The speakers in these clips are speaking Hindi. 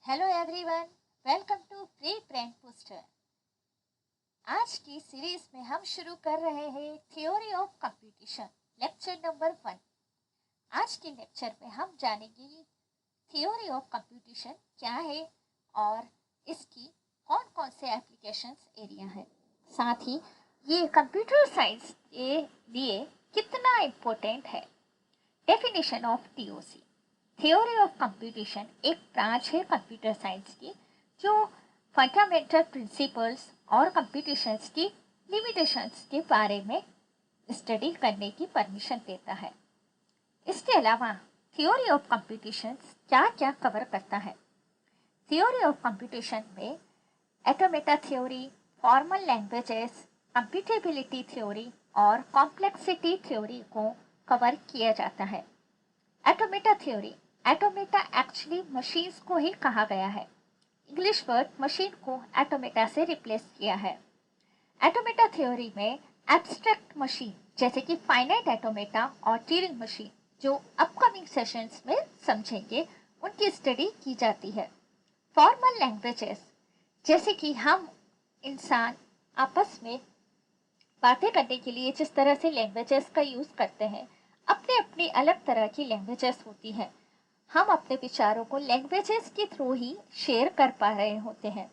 Hello everyone, welcome to pre brain booster. आज की सीरीज में हम शुरू कर रहे हैं theory of computation, lecture number 1। आज के लेक्चर में हम जानेंगे थ्योरी ऑफ कंप्यूटेशन क्या है और इसकी कौन कौन से एप्लीकेशंस एरिया है, साथ ही ये कंप्यूटर साइंस के लिए कितना इम्पोर्टेंट है। Definition of TOC. Theory of computation एक ब्रांच है कंप्यूटर साइंस की जो फंडामेंटल प्रिंसिपल्स और कंप्यूटेशंस की लिमिटेशंस के बारे में स्टडी करने की परमिशन देता है। इसके अलावा थ्योरी ऑफ कंप्यूटेशन क्या क्या कवर करता है। थ्योरी ऑफ कंप्यूटेशन में automata theory, formal languages, computability theory और कॉम्प्लेक्सिटी थ्योरी को कवर किया जाता है। Automata theory, automata actually machines को ही कहा गया है। इंग्लिश वर्ड मशीन को एटोमेटा से रिप्लेस किया है। एटोमेटा थ्योरी में एब्स्ट्रैक्ट मशीन जैसे कि फाइनाइट एटोमेटा और ट्यूरिंग मशीन, जो अपकमिंग सेशंस में समझेंगे, उनकी स्टडी की जाती है। फॉर्मल लैंग्वेजेस जैसे कि हम इंसान आपस में बातें करने के लिए जिस तरह से लैंग्वेजेस का यूज करते हैं, अपने अपनी अलग तरह की लैंग्वेजेस होती हैं। हम अपने विचारों को लैंग्वेजेस के थ्रू ही शेयर कर पा रहे होते हैं।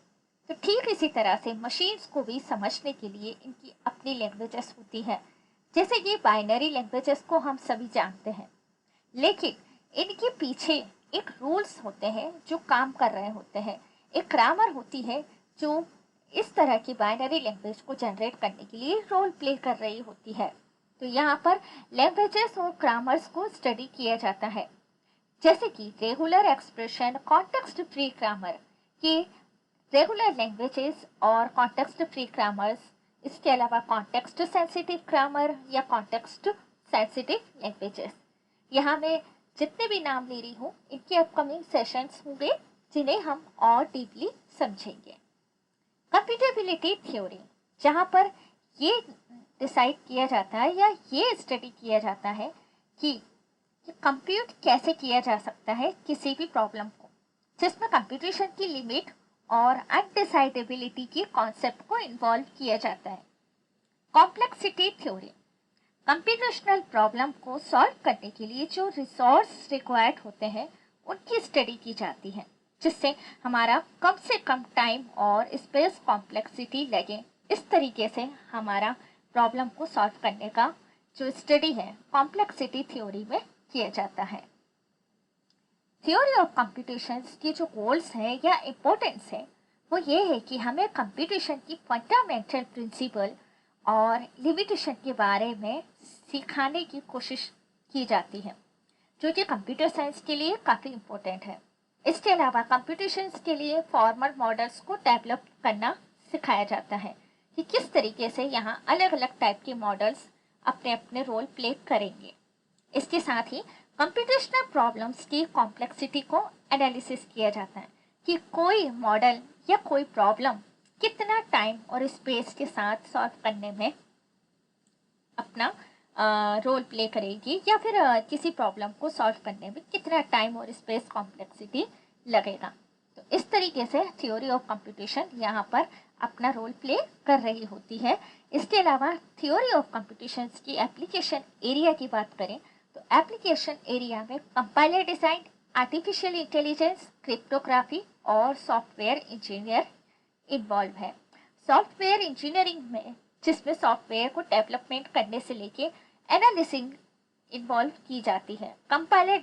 तो ठीक इसी तरह से मशीन्स को भी समझने के लिए इनकी अपनी लैंग्वेजेस होती है। जैसे कि बाइनरी लैंग्वेजेस को हम सभी जानते हैं, लेकिन इनके पीछे एक रूल्स होते हैं जो काम कर रहे होते हैं। एक ग्रामर होती है जो इस तरह की बाइनरी लैंग्वेज को जनरेट करने के लिए रोल प्ले कर रही होती है। तो यहाँ पर लैंग्वेजेस और ग्रामर्स को स्टडी किया जाता है, जैसे कि regular expression, context free grammar के रेगुलर लैंग्वेजेस और कॉन्टेक्स्ट फ्री ग्रामर्स। इसके अलावा कॉन्टेक्स्ट सेंसिटिव ग्रामर या कॉन्टेक्स्ट सेंसिटिव लैंग्वेजेस। यहाँ मैं जितने भी नाम ले रही हूँ, इनके अपकमिंग सेशंस होंगे जिन्हें हम और डीपली समझेंगे। कंप्यूटेबिलिटी थ्योरी, जहाँ पर ये डिसाइड किया जाता है या ये स्टडी किया जाता है कि कंप्यूट कैसे किया जा सकता है किसी भी प्रॉब्लम को, जिसमें कंप्यूटेशन की लिमिट और अनडिसाइडेबिलिटी की कॉन्सेप्ट को इन्वॉल्व किया जाता है। कॉम्प्लेक्सिटी थ्योरी, कंप्यूटेशनल प्रॉब्लम को सॉल्व करने के लिए जो रिसोर्स रिक्वायर्ड होते हैं उनकी स्टडी की जाती है, जिससे हमारा कम से कम टाइम और स्पेस कॉम्प्लेक्सिटी लगे। इस तरीके से हमारा प्रॉब्लम को सॉल्व करने का जो स्टडी है कॉम्प्लेक्सिटी थ्योरी में किया जाता है। थ्योरी ऑफ कंप्यूटेशन की जो गोल्स है या इम्पोर्टेंस है वो ये है कि हमें कंप्यूटेशन की फंडामेंटल प्रिंसिपल और लिमिटेशन के बारे में सिखाने की कोशिश की जाती है, जो कि कंप्यूटर साइंस के लिए काफ़ी इम्पोर्टेंट है। इसके अलावा कंप्यूटेशन के लिए फॉर्मल मॉडल्स को डेवलप करना सिखाया जाता है कि किस तरीके से यहाँ अलग अलग टाइप के मॉडल्स अपने अपने रोल प्ले करेंगे। इसके साथ ही कंप्यूटेशनल प्रॉब्लम्स की कॉम्प्लेक्सिटी को एनालिसिस किया जाता है कि कोई मॉडल या कोई प्रॉब्लम कितना टाइम और स्पेस के साथ सॉल्व करने में अपना रोल प्ले करेगी, या फिर किसी प्रॉब्लम को सॉल्व करने में कितना टाइम और स्पेस कॉम्प्लेक्सिटी लगेगा। तो इस तरीके से थ्योरी ऑफ कंप्यूटेशन यहाँ पर अपना रोल प्ले कर रही होती है। इसके अलावा थ्योरी ऑफ कंप्यूटेशन की एप्लीकेशन एरिया की बात करें तो एप्लीकेशन एरिया में compiler design, artificial intelligence, cryptography और सॉफ्टवेयर इंजीनियर इन्वॉल्व है। सॉफ्टवेयर इंजीनियरिंग में जिसमें सॉफ्टवेयर को डेवलपमेंट करने से लेके एनालिसिंग इन्वॉल्व की जाती है। कंपाइलर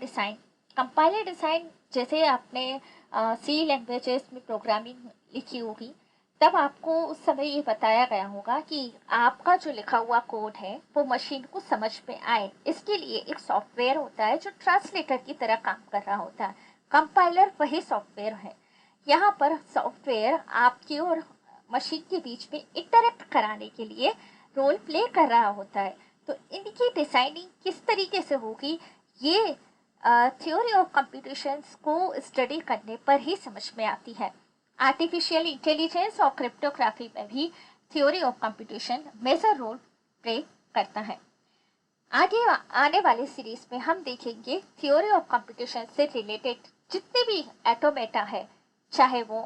डिज़ाइन जैसे आपने सी लैंग्वेजेस में प्रोग्रामिंग लिखी होगी, तब आपको उस समय ये बताया गया होगा कि आपका जो लिखा हुआ कोड है वो मशीन को समझ में आए। इसके लिए एक सॉफ्टवेयर होता है जो ट्रांसलेटर की तरह काम कर रहा होता है। कंपाइलर वही सॉफ्टवेयर है। यहाँ पर सॉफ्टवेयर आपकी और मशीन के बीच में इंटरेक्ट कराने के लिए रोल प्ले कर रहा होता है। तो इनकी डिजाइनिंग किस तरीके से होगी, ये थ्योरी ऑफ कंप्यूटेशन को स्टडी करने पर ही समझ में आती है। आर्टिफिशियल इंटेलिजेंस और क्रिप्टोग्राफी में भी theory of computation major role play करता है। आगे आने वाले सीरीज में हम देखेंगे थ्योरी ऑफ कंप्यूटेशन से रिलेटेड जितने भी एटोमेटा है, चाहे वो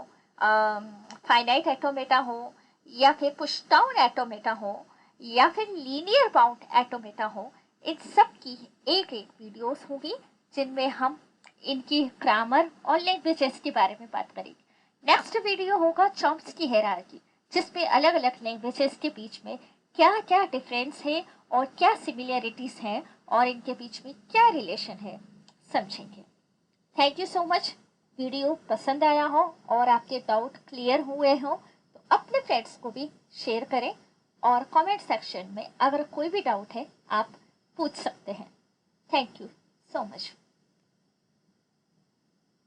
फाइनाइट एटोमेटा हो या फिर पुश डाउन एटोमेटा हो या फिर लीनियर बाउंड एटोमेटा हो, इन सब की एक एक वीडियोस होगी जिनमें हम इनकी ग्रामर और लैंग्वेजेस के बारे में बात करेंगे। नेक्स्ट वीडियो होगा चॉम्स्की हायरार्की, जिसमें अलग अलग लैंग्वेजेस के बीच में क्या क्या डिफरेंस है और क्या सिमिलरिटीज हैं और इनके बीच में क्या रिलेशन है समझेंगे। Thank you so much. Video पसंद आया हो और आपके डाउट क्लियर हुए हो तो अपने फ्रेंड्स को भी शेयर करें और कमेंट सेक्शन में अगर कोई भी डाउट है आप पूछ सकते हैं। Thank you so much.